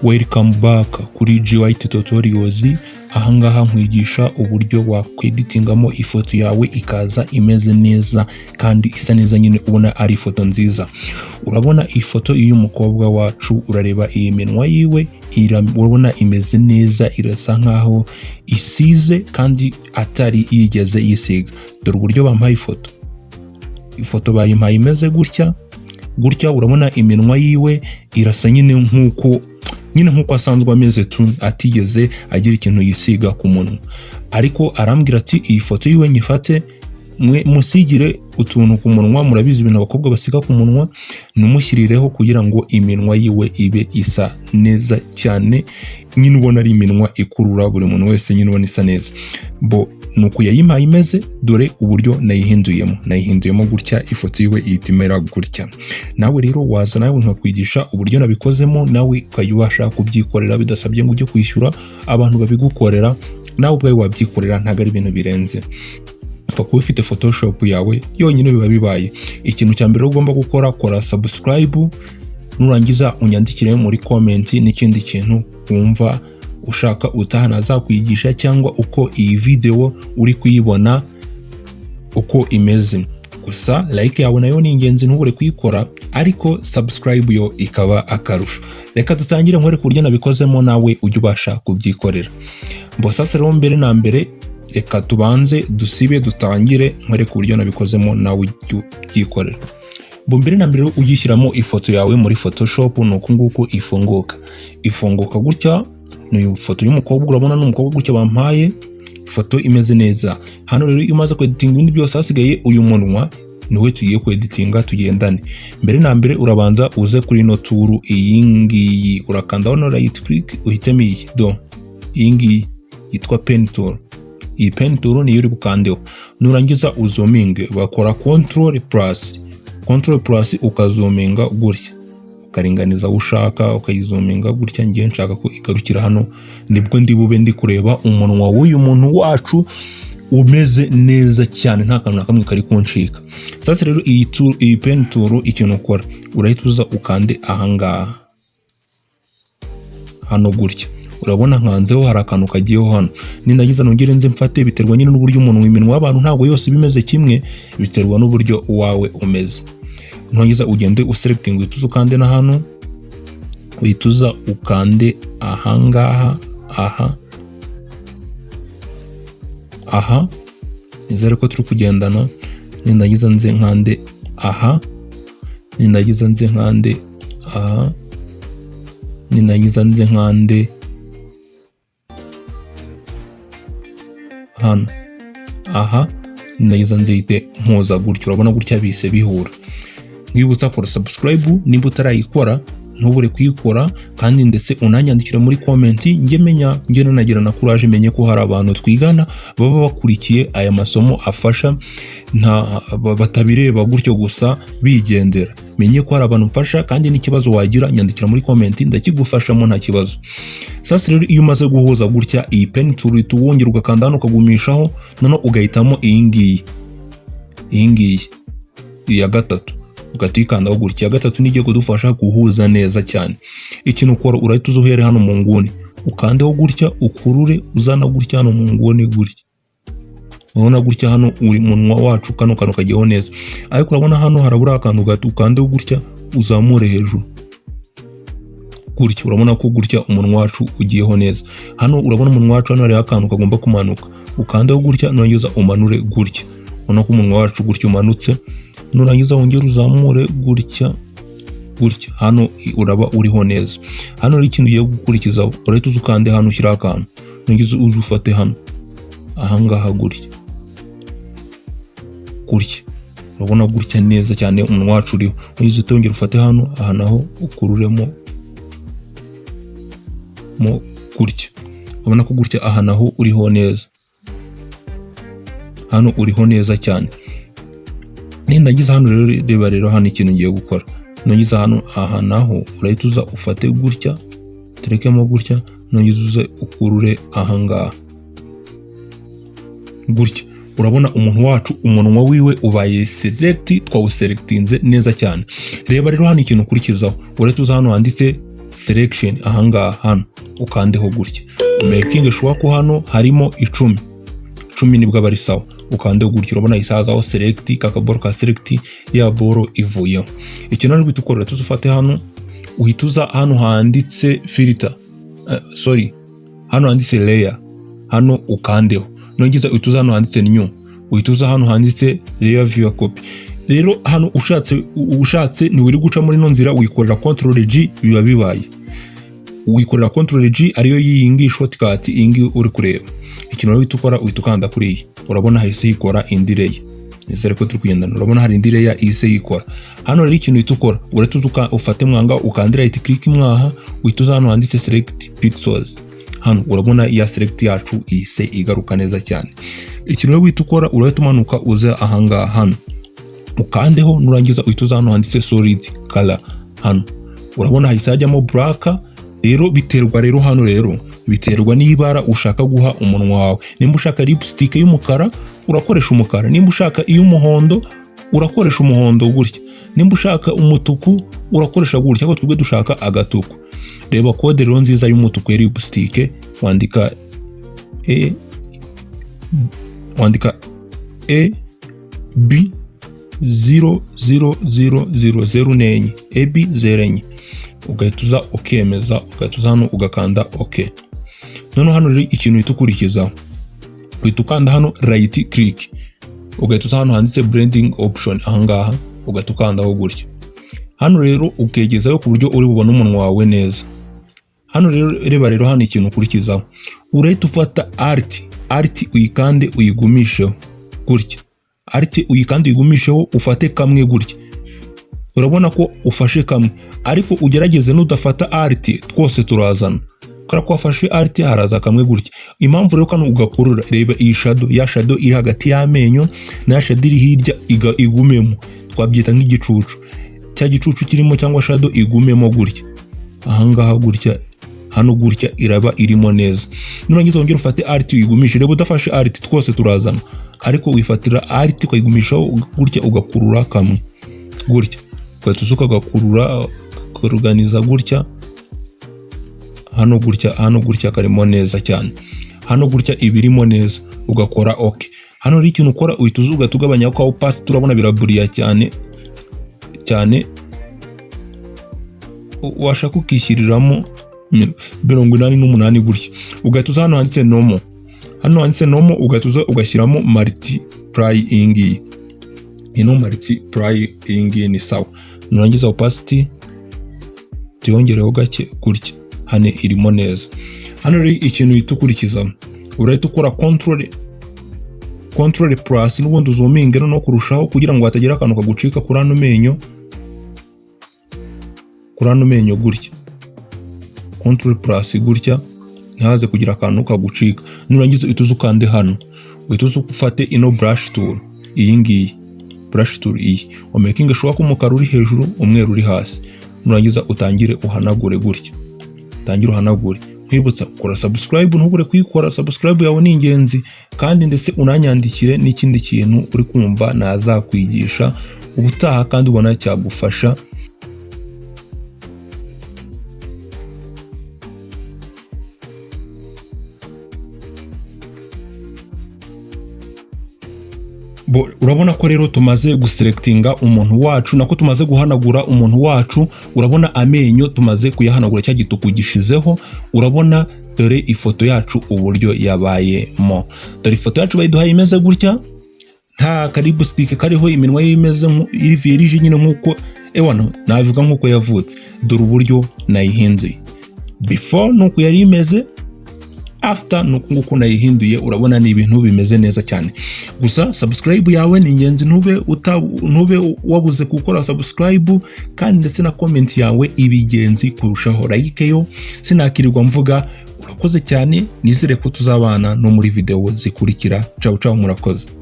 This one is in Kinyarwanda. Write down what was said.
Welcome back kuri GYT Tutorials. Ahangaha nkwigisha uburyo wakweditingamo ifoto yawe ikaza imeze neza kandi isa neza, nyine ubona ari ifoto nziza. Urabona ifoto y'umukobwa wacu, urareba iyi minwa yiwe, urabona imeze neza, irasa nkaho isize kandi atari yigeze yisiga. Dore uburyo bampaye ifoto bayimpaye imeze gutya, urabona iminwa yiwe irasa nyine nkuko asanzwe ameze tu, atigeze agira ikintu yisiga ku munwa. Ariko arambwira ati iyi foto yiwe nyifate musigire utuntu ku munwa, murabizi ibintu abakobwa basiga ku munwa, numushyirireho kugira ngo iminwa yiwe ibe isa neza cyane, nyine ubona ari iminwa ikurura buri muntu wese, nyine ubona isa neza. Nuko yayimpaye imeze, dore uburyo nayihinduyemo gutya, ifoto yiwe ihita imera gutya. Nawe rero waza nawe nkakwigisha uburyo nabikozemo, nawe ukajya ubasha kubyikorera bidasabye ngo ujye kwishyura abantu babigukorera, nawe ubwawe wabyikorera, ntabwo ari ibintu birenze. Upfa kuba ufite Photoshop yawe yonyine biba bibaye. Ikintu cya mbere ugomba gukora, kora subscribe, nurangiza unyandikire muri comment n'ikindi kintu wumva ushaka utaha nazakwigisha, cyangwa uko iyi video uri kuyibona uko imeze. Gusa like yawe nayo ni ingenzi, ntubure kuyikora, ariko subscribe yo ikaba akarusho. Reka dutangire nkwereke uburyo nabikozemo, nawe ujye ubasha kubyikorera. Sasa rero mbere na mbere reka tubanze dusibe dutangire nkwereke uburyo nabikozemo, nawe ujye ubyikorera. Mbere na mbere ugishyiramo ifoto yawe muri Photoshop, nuko nguko ifunguka gutya. Ni ifoto y'umukobwa, urabona n'umukobwa gutya bampaye, ifoto imeze neza. Hano rero iyo umaze kweditinga ibindi byose, hasigaye uyu munwa niwe tugiye kweditinga, tugendane. Mbere na mbere urabanza uze kuri ino turu, iyi ngiyi urakanda hano right click, uhitemo iyi ngiyi yitwa pen tool. Iyi pen tool niyo uri bukandeho, nurangiza uzominge, bakora control plus ukazominga gutya, ukaringaniza ushaka, ukayizominga gutya. Ngiye nshaka ko igarukira hano, nibwo ndibube ndi kureba umunwa w'uyu muntu wacu umeze neza cyane, nta kantu na kamwe kari kuncika. Sasa rero iyi pen tool ikintu ukora, urahita uza ukande ahangaha hano gutya. Urabona nkanzeho hari akantu kagiyeho hano, nindagiza nongere nze mfate. Biterwa nyine n'uburyo umuntu w'iminwa w'abantu ntabwo yose bimeze kimwe, biterwa n'uburyo wawe umeze. Nongiza ugende uselecting, uhituza ukande na hano, uhituza ukande ahangaha, aha nizere ko turi kugendana. Nindagiza nze nkande aha, nindagiza nze nkande aha, nindagiza nze nkande hano aha, nindagiza nze hite mpoza gutyo. Urabona gutya bise bihura. Mwibutsa kora subscribe nimba utarayikora, ntubure kuyikora, kandi ndetse unanyandikira muri comment, njye nagira na courage, menye ko hari abantu twigana baba bakurikiye aya masomo afasha, batabireba gutyo gusa bigendera. Menye ko hari abantu mfasha, kandi n'ikibazo wagira nyandikira muri comment, ndakigufashamo nta kibazo. Sasa rero iyo umaze guhuza gutya, iyi pen tool tuwongera ugakanda hano ukagumishaho, none ugahitamo iyi ngiyi iya gatatu, ugatikanda gutya. Gatatu nigiye kudufasha guhuza neza cyane. Ikintu ukora, urahita uzuhere hano mu nguni, ukandeho gutya, ukurure uzana gutya hano mu nguni gutya. Urabona gutya hano uri munwa wacu, kano kantu kagiyeho neza. Ariko urabona hano harabura akantu gato, ukandeho gutya, uzamure hejuru gutya. Urabona ko gutya umunwa wacu ugiyeho neza. Hano urabona umunwa wacu hano hari akantu kagomba kumanuka, ukandeho gutya, nongeza umanure gutya. Urabona ko umunwa wacu gutya umanutse, nurangiza wongera uzamure gutya. Hano uraba uriho neza. Hano ari ikintu ugiye gukurikizaho, urahita uzukande hano, ushyira akantu, nongeza uzufate hano ahangaha gutya. Urabona gutya neza cyane umunwa wacu uriho. Nongeza utongera ufate hano, aha naho ukururemo gutya. Urabona ko gutya aha naho uriho neza, hano uriho neza cyane. Nindagiza hano rero, reba rero hano ikintu ngiye gukora, nongiza hano aha naho urahita uza ufate gutya, terekemo gutya, nongiza uze ukurure ahangaha gutya. Urabona umuntu wacu umunwa wiwe ubaye twawuselectinze neza cyane. Reba rero hano ikintu ukurikizaho, urahita uza hano handitse selection ahangaha hano ukandeho gutya, making sure ko hano harimo 10 nibwo bari sawa, ukandeho gutya urabona isazaho select kakaboro ka select ya boro ivuyeho. Ikintu ari gutukora tuzufate hano uhituza hano handitse filter hano handitse layer hano ukandeho, nongiza uhituza hano handitse new, uhituza hano handitse layer view copy. Rero hano ushatse ni wiri guca muri no nzira wikorera control G biba bibaye, wikorera control G ariyo yiyingi shortcut ingi uri kureba. Ikintu rero witukora uhitukanda kuri iyi, urabona hahise yikora indi layer, nizere ko turi kugendana, urabona hari indi layer ihise yikora. Hano rero ikintu witukora uratuzuka ufate mwanga ukandira right click mwaha, uhituza hano handitse select pixels, hano urabona ya select yacu ihise igaruka neza cyane. Ikintu rero witukora uratumanuka uza ahangaha hano ukandeho, nurangiza uhituza hano handitse solid color, hano urabona hahise hajyamo black. Rero biterwa rero hano rero biterwa n'ibara ushaka guha umunwa wawe. Nimba ushaka lipstick y'umukara urakoresha umukara, nimba ushaka iy'umuhondo urakoresha umuhondo gutya, nimba ushaka umutuku urakoresha gutya, ko twebwe dushaka agatuku. Reba code rero nziza y'umutuku ya lipstick, wandika AB 00004 AB 04, ugahituza ukemeza, ugahituza hano ugakanda OK. None hano rero ikintu hitukurikizaho uhitukanda hano right click, ugahituza hano handitse blending option ahangaha ugatukandaho gutya. Hano rero ukegezayo ku buryo uri bubone umunwa wawe neza. Hano rero reba rero hano ikintu ukurikizaho urahita ufata alt uyikande uyigumisheho gutya, alt uyikande uyigumisheho ufate kamwe gutya, urabona ko ufashe kamwe, ariko ugerageze nudafata alt twose turazana, kora ko wafashe alt haraza kamwe gutya. Impamvu rero kano ugakurura, reba iyi shadow, ya shadow iri hagati y'amenyo na shadow iri hirya igumemo, twabyita nk'igicucu, cya gicucu kirimo cyangwa shadow igumemo gutya ahangaha gutya, hano gutya iraba irimo neza. Nurangiza wongera ufate alt uyigumishe, reba udafashe alt twose turazana, ariko wifatira alt ukayigumishaho gutya ugakurura kamwe gutya, ugatuzuka gakurura kuruganiza gutya, hano gutya karimo neza cyane, hano gutya ibirimo neza ugakora OK. Hano rero ikintu ukora uhituzuga tugabanya ko opacity, turabona biraburiya cyane washaka ukishyiriramo 88 gutya, ugahituza hano handitse normal, ugahituza ugashyiramo multiplying, ino multiplying ni sawa. Nurangiza opacity tuyongereho gake gutya, hano irimo neza. Hano rero ikintu hitukurikiza urahita ukora control plus n'ubundi uzuminge no kurushaho kugira ngo hatagira akantu kagucika kuri ano menyo gutya, control plus gutya ntihaze kugira akantu kagucika. Nurangiza uhituza ukande hano, uhituza ufate ino brush tool, iyi ngiyi brush tool iyi, making sure ko umukara uri hejuru umweru uri hasi. Nurangiza utangire uhanagure gutya, nkwibutsa kora subscribe, ntubure kuyikora. Subscribe yawe ni ingenzi, kandi ndetse unanyandikire n'ikindi kintu uri kumva nazakwigisha ubutaha kandi ubona cyagufasha. Urabona ko rero tumaze guselectinga umuntu wacu, nako tumaze guhanagura umuntu wacu. Urabona amenyo tumaze kuyahanagura, cya gituku gishizeho. Urabona dore ifoto yacu uburyo yabayemo, dore ifoto yacu bayiduhaye imeze gutya, nta karibu stick kariho, iminwa y'imeze irije nyine nkuko navuga nkuko yavutse. Dore uburyo nayihinduye, before nuko yari imeze, after nuko nguko nayihinduye. Urabona ni ibintu bimeze neza cyane. Gusa subscribe yawe ni ingenzi, ntube wabuze gukora subscribe, kandi ndetse na comment yawe ibigenzi kurushaho. Like yo sinakirirwa mvuga. Urakoze cyane, nizere ko tuzabana no muri video zikurikira. Ciao murakoze.